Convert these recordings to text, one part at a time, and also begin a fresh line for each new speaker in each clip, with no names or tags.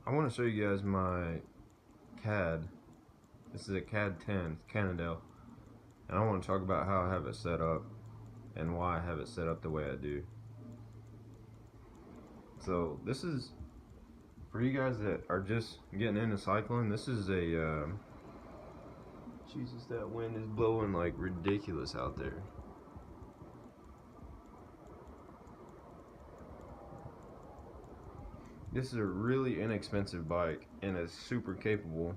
I want to show you guys my CAAD. This is a CAAD 10, Cannondale, and I want to talk about how I have it set up and why I have it set up the way I do. So this is for you guys that are just getting into cycling. This is a Jesus, that wind is blowing like ridiculous out there. This is a really inexpensive bike and it's super capable.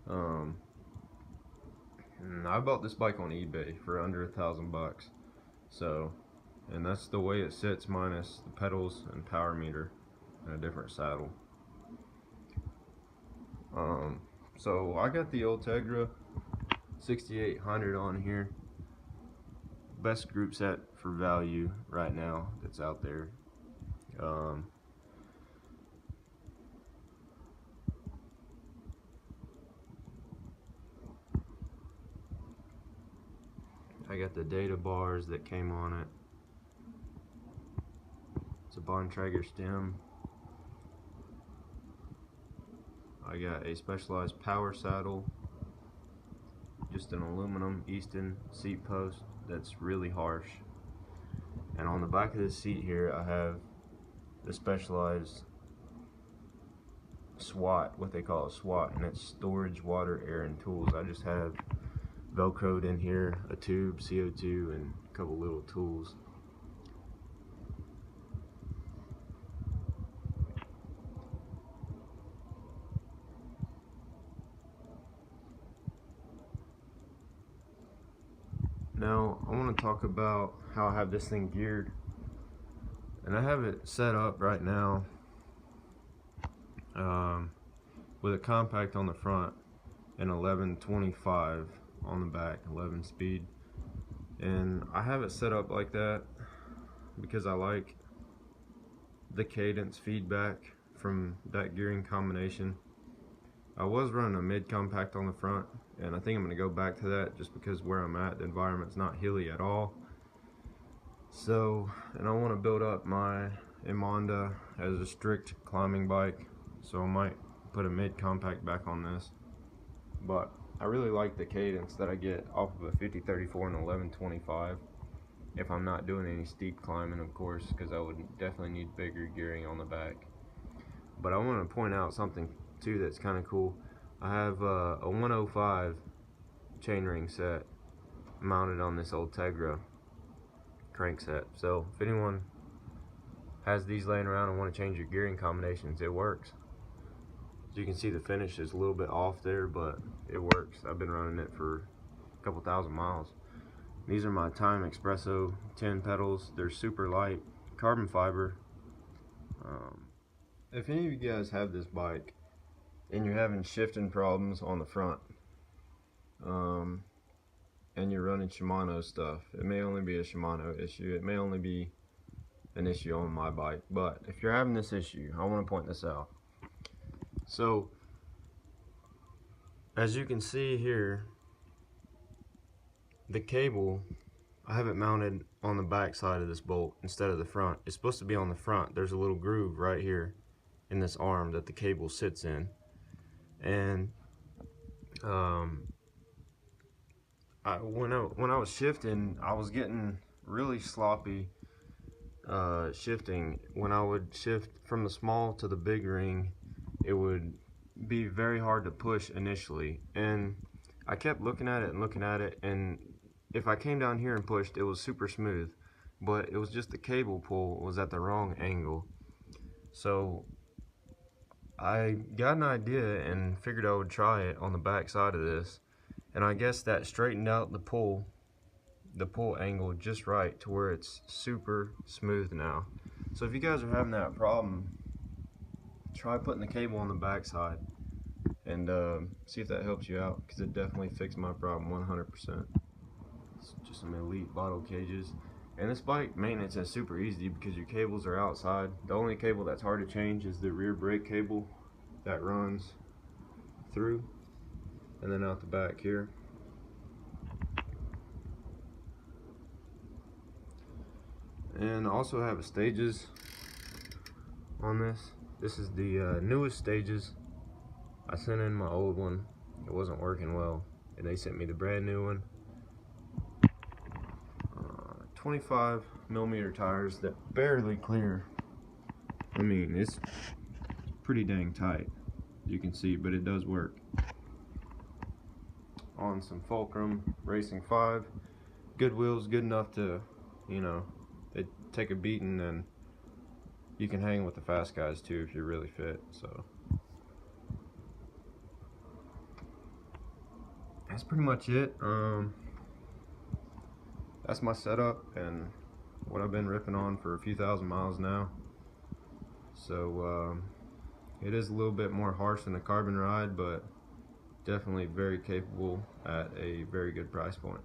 I bought this bike on eBay for under $1,000. So, and that's the way it sits minus the pedals and power meter and a different saddle. So I got the Ultegra 6800 on here. Best group set for value right now that's out there. I got the data bars that came on it. It's a Bontrager stem. I got a specialized power saddle, just an aluminum Easton seat post that's really harsh. And on the back of this seat here, I have the specialized SWAT, what they call a SWAT, and it's storage, water, air, and tools. I just have Velcroed in here a tube, CO2, and a couple little tools. Now I want to talk about how I have this thing geared, and I have it set up right now with a compact on the front and 1125 on the back, 11 speed, and I have it set up like that because I like the cadence feedback from that gearing combination. I was running a mid compact on the front, and I think I'm going to go back to that just because where I'm at, the environment's not hilly at all. So, and I want to build up my Imonda as a strict climbing bike, so I might put a mid compact back on this. But I really like the cadence that I get off of a 5034 and 1125 if I'm not doing any steep climbing, of course, because I would definitely need bigger gearing on the back. But I want to point out something too that's kind of cool. I have a 105 chainring set mounted on this Ultegra crank set. So if anyone has these laying around and want to change your gearing combinations, it works. As you can see, the finish is a little bit off there, but it works. I've been running it for a couple thousand miles. These are my Time Espresso 10 pedals. They're super light, carbon fiber. If any of you guys have this bike and you're having shifting problems on the front, and you're running Shimano stuff, it may only be a Shimano issue. It may only be an issue on my bike. But if you're having this issue, I want to point this out. So, as you can see here, the cable, I have it mounted on the back side of this bolt instead of the front. It's supposed to be on the front. There's a little groove right here in this arm that the cable sits in. And when I was shifting, I was getting really sloppy shifting. When I would shift from the small to the big ring, it would be very hard to push initially, and I kept looking at it, and if I came down here and pushed, it was super smooth, but it was just the cable pull was at the wrong angle. So I got an idea and figured I would try it on the back side of this, and I guess that straightened out the pull angle just right to where it's super smooth now. So if you guys are having that problem, try putting the cable on the back side and see if that helps you out, because it definitely fixed my problem 100%. It's just some elite bottle cages, and this bike maintenance is super easy because your cables are outside. The only cable that's hard to change is the rear brake cable that runs through and then out the back here. And I also have stages on this. This is the newest stages. I sent in my old one. It wasn't working well, and they sent me the brand new one. 25mm tires that barely clear. I mean, it's pretty dang tight, you can see, but it does work. On some Fulcrum Racing 5. Good wheels, good enough to, you know, they take a beating, and you can hang with the fast guys too if you're really fit. So that's pretty much it. That's my setup and what I've been ripping on for a few thousand miles now. So it is a little bit more harsh than a carbon ride, but definitely very capable at a very good price point.